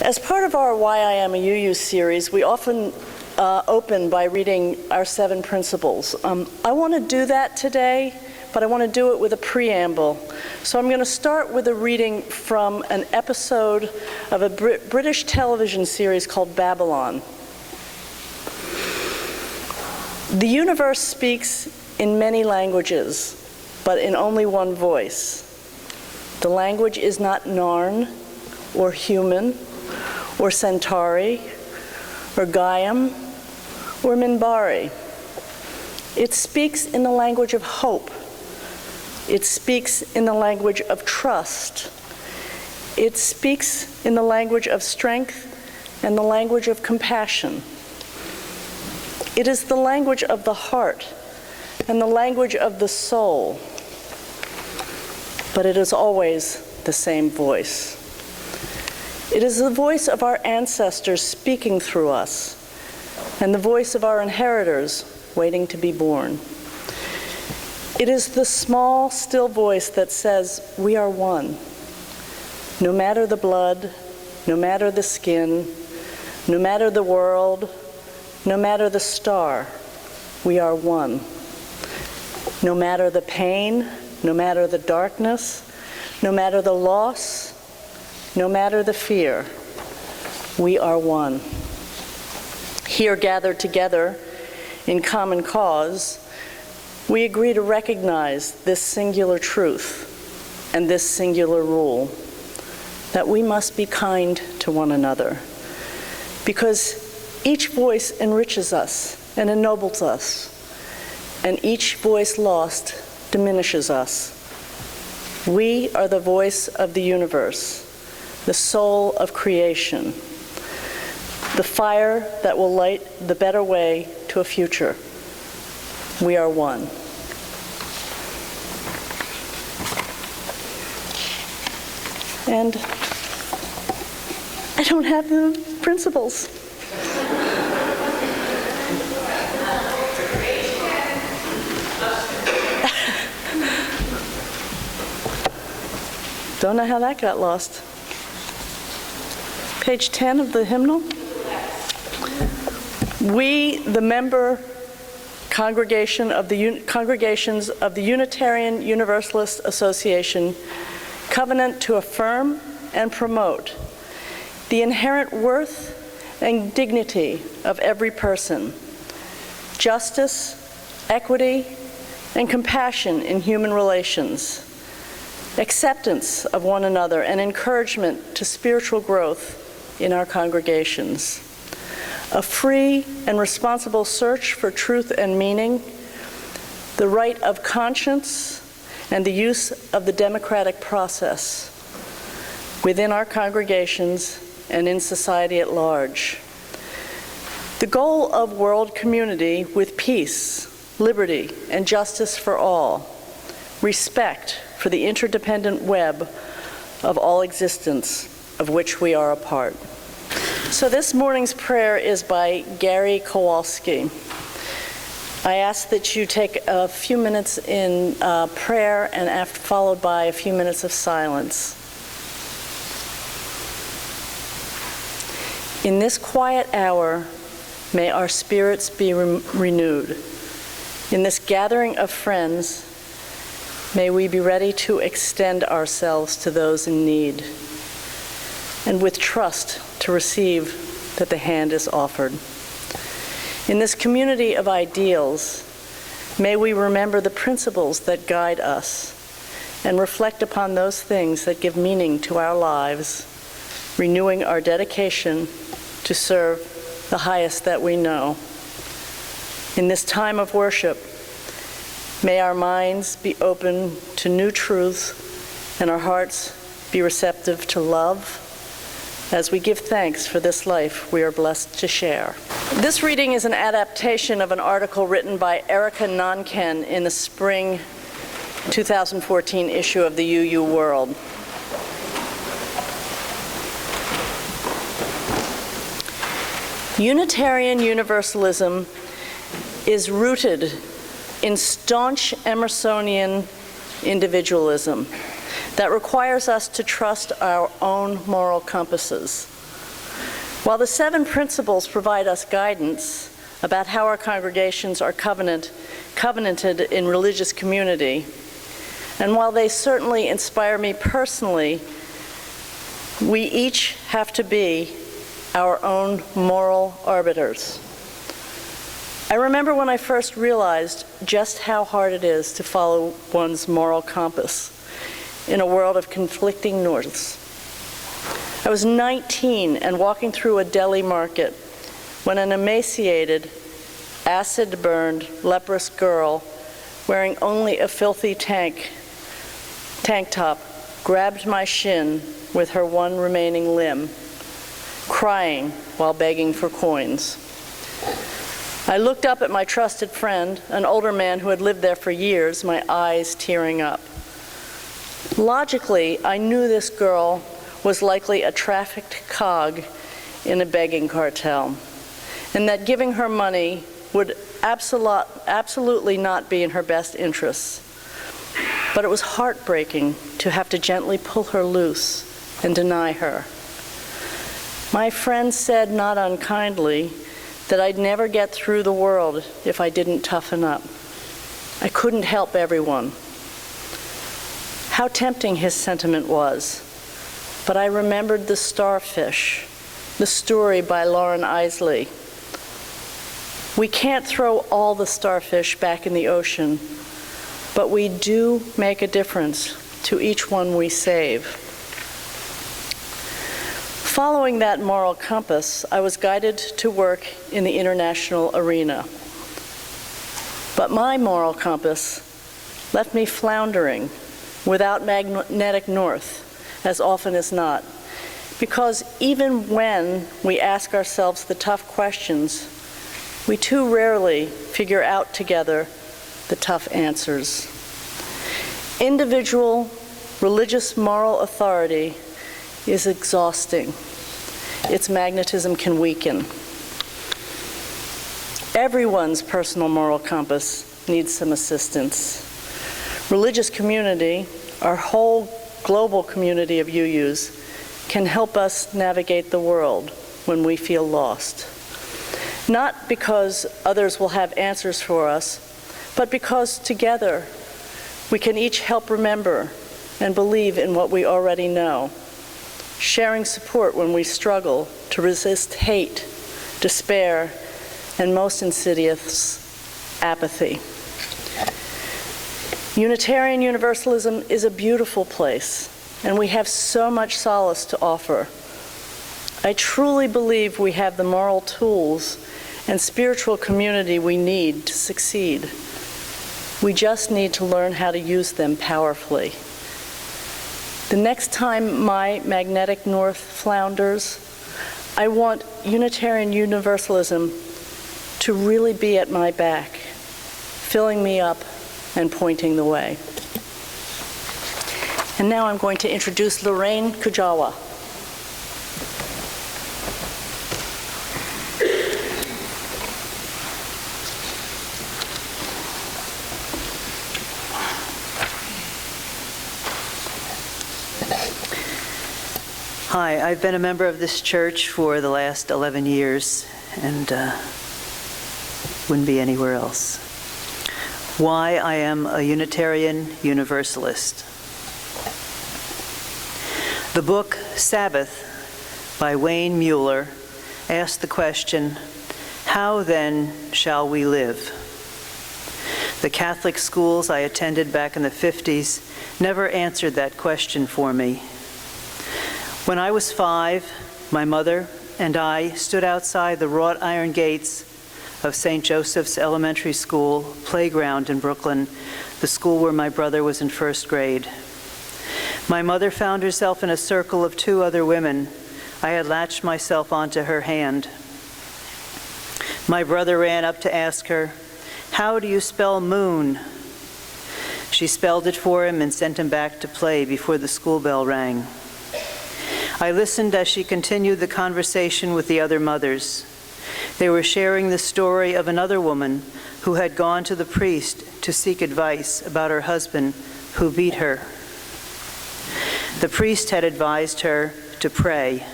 As part of our Why I Am a UU series, we often open by reading our 7 principles. I want to do that today, but I want to do it with a preamble. So I'm going to start with a reading from an episode of a British television series called Babylon. The universe speaks in many languages, but in only one voice. The language is not Narn, or human, or Centauri, or Gaiam, or Minbari. It speaks in the language of hope. It speaks in the language of trust. It speaks in the language of strength and the language of compassion. It is the language of the heart and the language of the soul. But it is always the same voice. It is the voice of our ancestors speaking through us, and the voice of our inheritors waiting to be born. It is the small, still voice that says, we are one. No matter the blood, no matter the skin, no matter the world, no matter the star, we are one. No matter the pain, no matter the darkness, no matter the loss, no matter the fear, we are one. Here gathered together in common cause, we agree to recognize this singular truth and this singular rule, that we must be kind to one another, because each voice enriches us and ennobles us, and each voice lost diminishes us. We are the voice of the universe, the soul of creation, the fire that will light the better way to a future. We are one. And I don't have the principles. Don't know how that got lost. Page 10 of the hymnal. We, the member congregations of the Unitarian Universalist Association, covenant to affirm and promote the inherent worth and dignity of every person, justice, equity, and compassion in human relations, acceptance of one another, and encouragement to spiritual growth in our congregations. A free and responsible search for truth and meaning, the right of conscience, and the use of the democratic process within our congregations and in society at large. The goal of world community with peace, liberty, and justice for all, respect for the interdependent web of all existence of which we are a part. So this morning's prayer is by Gary Kowalski. I ask that you take a few minutes in prayer and followed by a few minutes of silence. In this quiet hour, may our spirits be renewed. In this gathering of friends, may we be ready to extend ourselves to those in need, and with trust to receive that the hand is offered. In this community of ideals, may we remember the principles that guide us and reflect upon those things that give meaning to our lives, renewing our dedication to serve the highest that we know. In this time of worship, may our minds be open to new truths and our hearts be receptive to love as we give thanks for this life we are blessed to share. This reading is an adaptation of an article written by Erica Nonken in the spring 2014 issue of the UU World. Unitarian Universalism is rooted in staunch Emersonian individualism that requires us to trust our own moral compasses. While the 7 principles provide us guidance about how our congregations are covenanted in religious community, and while they certainly inspire me personally, we each have to be our own moral arbiters. I remember when I first realized just how hard it is to follow one's moral compass in a world of conflicting norths. I was 19 and walking through a deli market when an emaciated, acid-burned, leprous girl wearing only a filthy tank top grabbed my shin with her one remaining limb, crying while begging for coins. I looked up at my trusted friend, an older man who had lived there for years, my eyes tearing up. Logically, I knew this girl was likely a trafficked cog in a begging cartel, and that giving her money would absolutely not be in her best interests. But it was heartbreaking to have to gently pull her loose and deny her. My friend said, not unkindly, that I'd never get through the world if I didn't toughen up. I couldn't help everyone. How tempting his sentiment was. But I remembered The Starfish, the story by Lauren Isley. We can't throw all the starfish back in the ocean, but we do make a difference to each one we save. Following that moral compass, I was guided to work in the international arena. But my moral compass left me floundering without magnetic north, as often as not, because even when we ask ourselves the tough questions, we too rarely figure out together the tough answers. Individual religious moral authority is exhausting. Its magnetism can weaken. Everyone's personal moral compass needs some assistance. Religious community, our whole global community of UUs, can help us navigate the world when we feel lost. Not because others will have answers for us, but because together we can each help remember and believe in what we already know, sharing support when we struggle to resist hate, despair, and most insidious, apathy. Unitarian Universalism is a beautiful place, and we have so much solace to offer. I truly believe we have the moral tools and spiritual community we need to succeed. We just need to learn how to use them powerfully. The next time my magnetic north flounders, I want Unitarian Universalism to really be at my back, filling me up and pointing the way. And now I'm going to introduce Lorraine Kujawa. Hi, I've been a member of this church for the last 11 years and wouldn't be anywhere else. Why I am a Unitarian Universalist. The book Sabbath by Wayne Mueller asked the question, how then shall we live? The Catholic schools I attended back in the 50s never answered that question for me. When I was 5, my mother and I stood outside the wrought iron gates of St. Joseph's Elementary School playground in Brooklyn, the school where my brother was in first grade. My mother found herself in a circle of 2 other women. I had latched myself onto her hand. My brother ran up to ask her, "How do you spell moon?" She spelled it for him and sent him back to play before the school bell rang. I listened as she continued the conversation with the other mothers. They were sharing the story of another woman who had gone to the priest to seek advice about her husband who beat her. The priest had advised her to pray.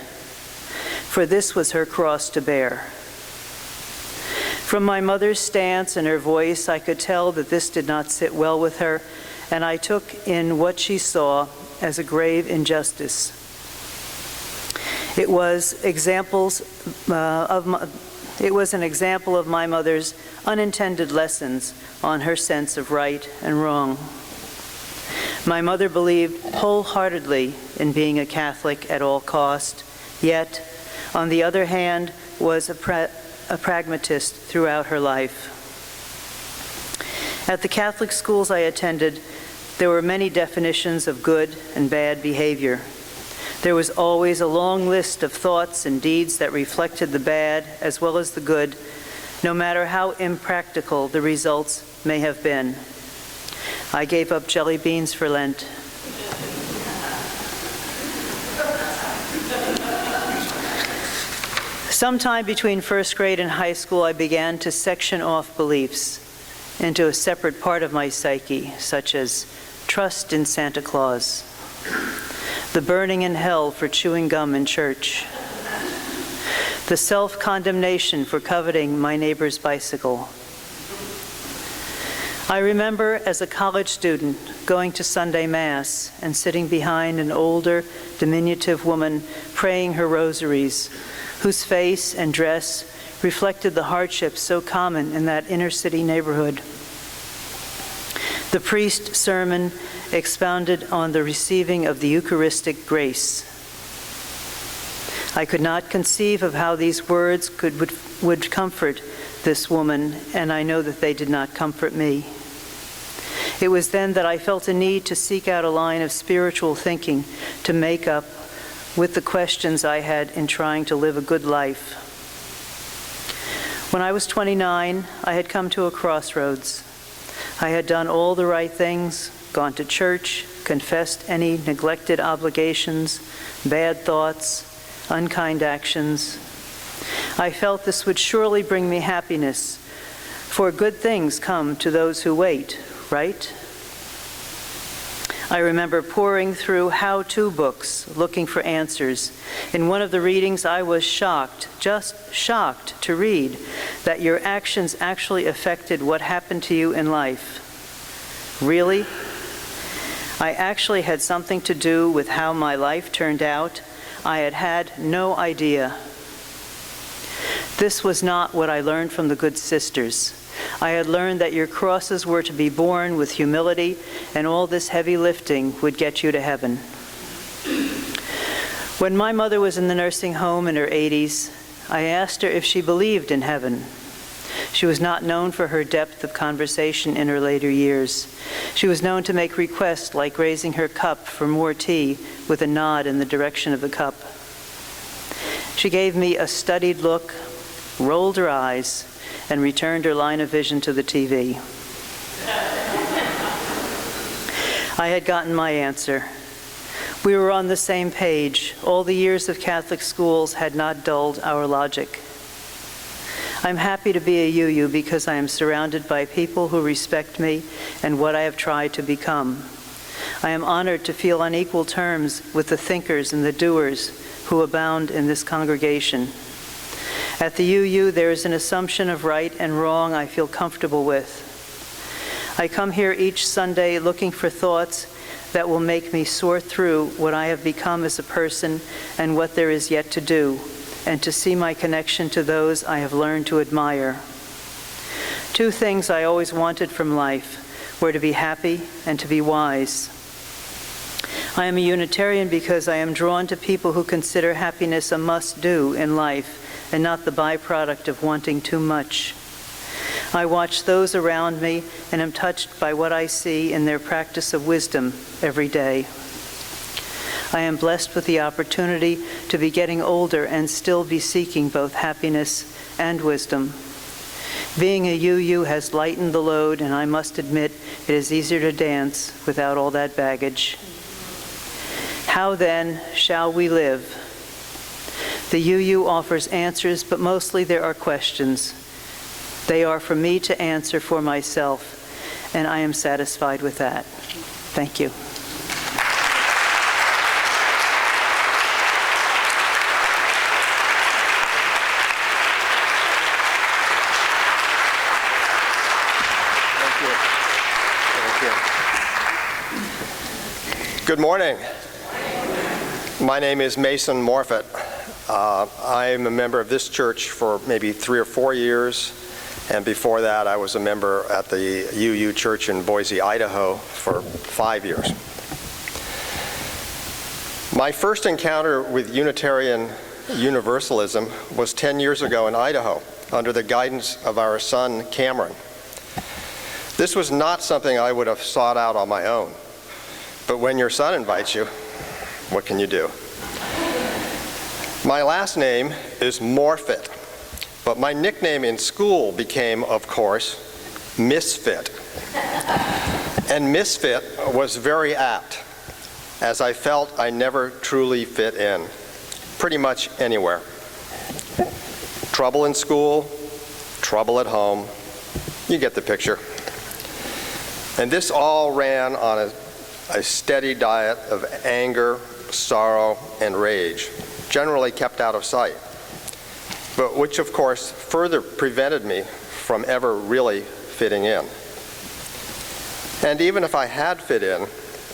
for this was her cross to bear. From my mother's stance and her voice, I could tell that this did not sit well with her, and I took in what she saw as a grave injustice. It was an example of my mother's unintended lessons on her sense of right and wrong. My mother believed wholeheartedly in being a Catholic at all cost, yet, on the other hand, was a pragmatist throughout her life. At the Catholic schools I attended, there were many definitions of good and bad behavior. There was always a long list of thoughts and deeds that reflected the bad as well as the good, no matter how impractical the results may have been. I gave up jelly beans for Lent. Sometime between first grade and high school, I began to section off beliefs into a separate part of my psyche, such as trust in Santa Claus, the burning in hell for chewing gum in church, the self-condemnation for coveting my neighbor's bicycle. I remember as a college student going to Sunday Mass and sitting behind an older, diminutive woman praying her rosaries, whose face and dress reflected the hardships so common in that inner city neighborhood. The priest's sermon expounded on the receiving of the Eucharistic grace. I could not conceive of how these words would comfort this woman, and I know that they did not comfort me. It was then that I felt a need to seek out a line of spiritual thinking to make up with the questions I had in trying to live a good life. When I was 29, I had come to a crossroads. I had done all the right things, gone to church, confessed any neglected obligations, bad thoughts, unkind actions. I felt this would surely bring me happiness, for good things come to those who wait, right? I remember poring through how-to books looking for answers. In one of the readings, I was shocked, just shocked, to read that your actions actually affected what happened to you in life. Really? I actually had something to do with how my life turned out. I had had no idea. This was not what I learned from the good sisters. I had learned that your crosses were to be borne with humility, and all this heavy lifting would get you to heaven. When my mother was in the nursing home in her 80s, I asked her if she believed in heaven. She was not known for her depth of conversation in her later years. She was known to make requests like raising her cup for more tea with a nod in the direction of the cup. She gave me a studied look, rolled her eyes, and returned her line of vision to the TV. I had gotten my answer. We were on the same page. All the years of Catholic schools had not dulled our logic. I'm happy to be a UU because I am surrounded by people who respect me and what I have tried to become. I am honored to feel on equal terms with the thinkers and the doers who abound in this congregation. At the UU, there is an assumption of right and wrong I feel comfortable with. I come here each Sunday looking for thoughts that will make me sort through what I have become as a person and what there is yet to do, and to see my connection to those I have learned to admire. Two things I always wanted from life were to be happy and to be wise. I am a Unitarian because I am drawn to people who consider happiness a must-do in life and not the byproduct of wanting too much. I watch those around me and am touched by what I see in their practice of wisdom every day. I am blessed with the opportunity to be getting older and still be seeking both happiness and wisdom. Being a UU has lightened the load, and I must admit it is easier to dance without all that baggage. How then shall we live? The UU offers answers, but mostly there are questions. They are for me to answer for myself, and I am satisfied with that. Thank you. Good morning. My name is Mason Morfit. I'm a member of this church for maybe 3 or 4 years, and before that I was a member at the UU Church in Boise, Idaho for 5 years. My first encounter with Unitarian Universalism was 10 years ago in Idaho under the guidance of our son Cameron. This was not something I would have sought out on my own. But when your son invites you, what can you do? My last name is Morfit, but my nickname in school became, of course, Misfit. And Misfit was very apt, as I felt I never truly fit in, pretty much anywhere. Trouble in school, trouble at home, you get the picture. And this all ran on a steady diet of anger, sorrow, and rage, generally kept out of sight, but which of course further prevented me from ever really fitting in. And even if I had fit in,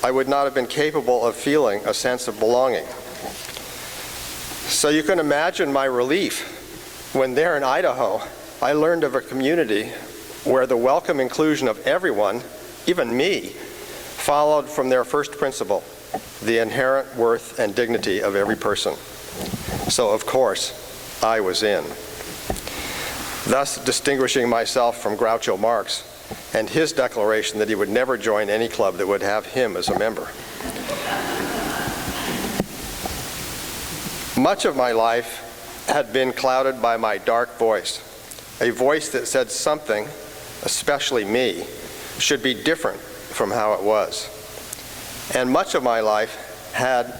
I would not have been capable of feeling a sense of belonging. So you can imagine my relief when there in Idaho, I learned of a community where the welcome inclusion of everyone, even me, followed from their first principle, the inherent worth and dignity of every person. So of course, I was in, thus distinguishing myself from Groucho Marx and his declaration that he would never join any club that would have him as a member. Much of my life had been clouded by my dark voice, a voice that said something, especially me, should be different from how it was. And much of my life had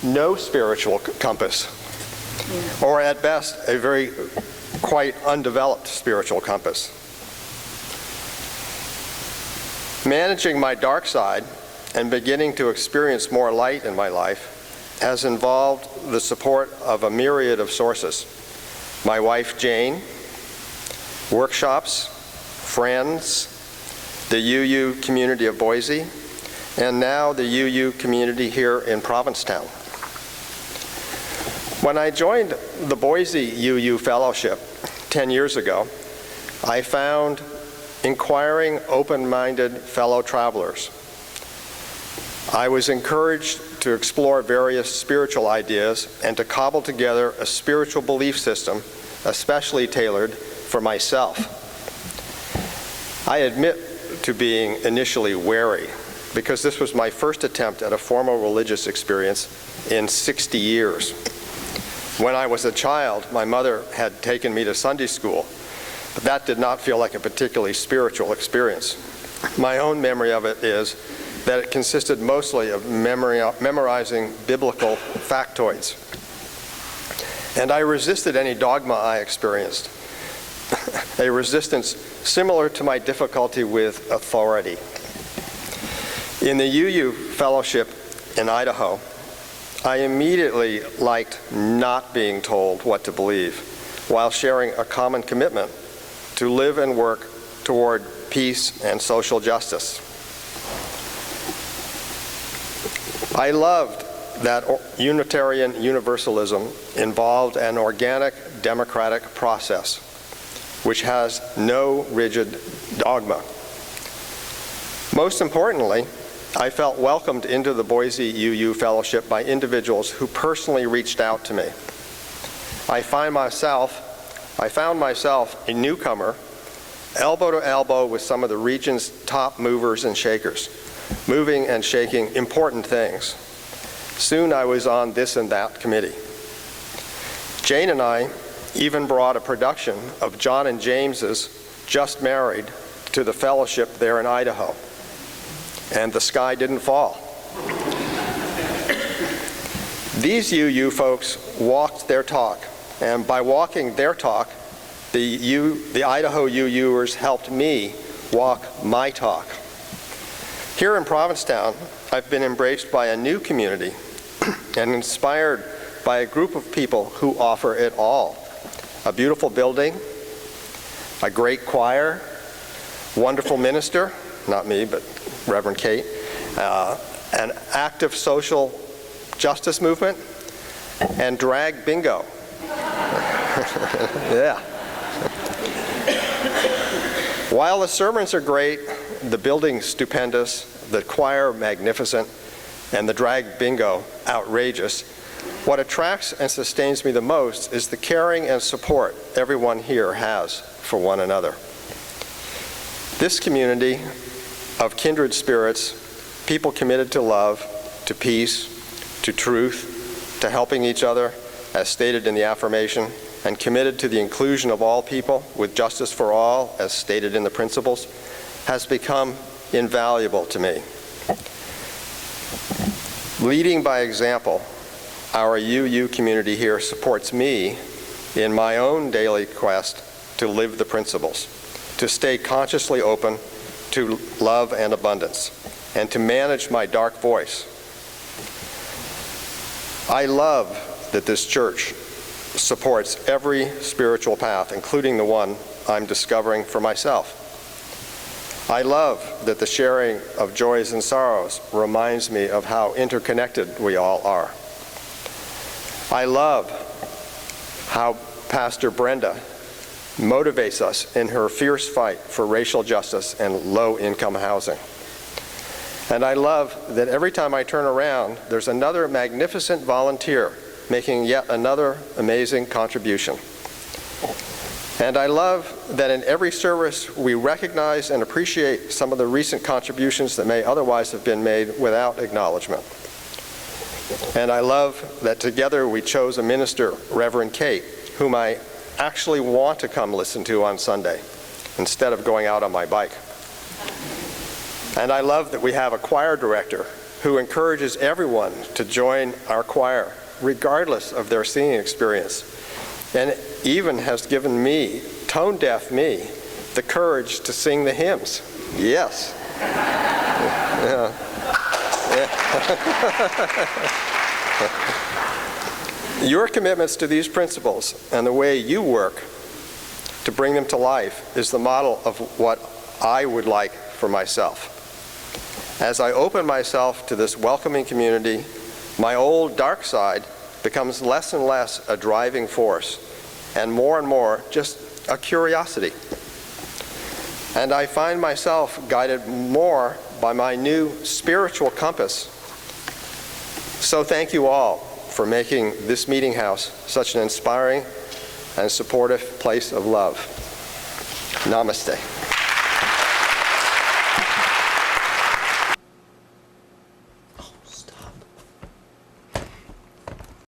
no spiritual compass, or at best a very quite undeveloped spiritual compass. Managing my dark side and beginning to experience more light in my life has involved the support of a myriad of sources. My wife Jane, workshops, friends, the UU community of Boise, and now the UU community here in Provincetown. When I joined the Boise UU Fellowship 10 years ago, I found inquiring, open-minded fellow travelers. I was encouraged to explore various spiritual ideas and to cobble together a spiritual belief system especially tailored for myself. I admit to being initially wary, because this was my first attempt at a formal religious experience in 60 years. When I was a child, my mother had taken me to Sunday school, but that did not feel like a particularly spiritual experience. My own memory of it is that it consisted mostly of memorizing biblical factoids. And I resisted any dogma I experienced, a resistance similar to my difficulty with authority. In the UU Fellowship in Idaho, I immediately liked not being told what to believe, while sharing a common commitment to live and work toward peace and social justice. I loved that Unitarian Universalism involved an organic democratic process, which has no rigid dogma. Most importantly, I felt welcomed into the Boise UU Fellowship by individuals who personally reached out to me. I found myself a newcomer, elbow to elbow with some of the region's top movers and shakers, moving and shaking important things. Soon I was on this and that committee. Jane and I even brought a production of John and James's Just Married to the fellowship there in Idaho. And the sky didn't fall. These UU folks walked their talk, and by walking their talk, the Idaho UUers helped me walk my talk. Here in Provincetown, I've been embraced by a new community and inspired by a group of people who offer it all. A beautiful building, a great choir, wonderful minister, not me, but Reverend Kate, an active social justice movement, and drag bingo. Yeah. While the sermons are great, the building stupendous, the choir magnificent, and the drag bingo outrageous, what attracts and sustains me the most is the caring and support everyone here has for one another. This community of kindred spirits, people committed to love, to peace, to truth, to helping each other, as stated in the affirmation, and committed to the inclusion of all people with justice for all, as stated in the principles, has become invaluable to me. Leading by example, our UU community here supports me in my own daily quest to live the principles, to stay consciously open to love and abundance, and to manage my dark voice. I love that this church supports every spiritual path, including the one I'm discovering for myself. I love that the sharing of joys and sorrows reminds me of how interconnected we all are. I love how Pastor Brenda motivates us in her fierce fight for racial justice and low-income housing. And I love that every time I turn around, there's another magnificent volunteer making yet another amazing contribution. And I love that in every service we recognize and appreciate some of the recent contributions that may otherwise have been made without acknowledgement. And I love that together we chose a minister, Reverend Kate, whom I actually want to come listen to on Sunday instead of going out on my bike. And I love that we have a choir director who encourages everyone to join our choir, regardless of their singing experience, and even has given me, tone-deaf me, the courage to sing the hymns. Yes. Yeah. Yeah. Your commitments to these principles and the way you work to bring them to life is the model of what I would like for myself. As I open myself to this welcoming community, my old dark side becomes less and less a driving force and more just a curiosity. And I find myself guided more by my new spiritual compass. So thank you all for making this meeting house such an inspiring and supportive place of love. Namaste.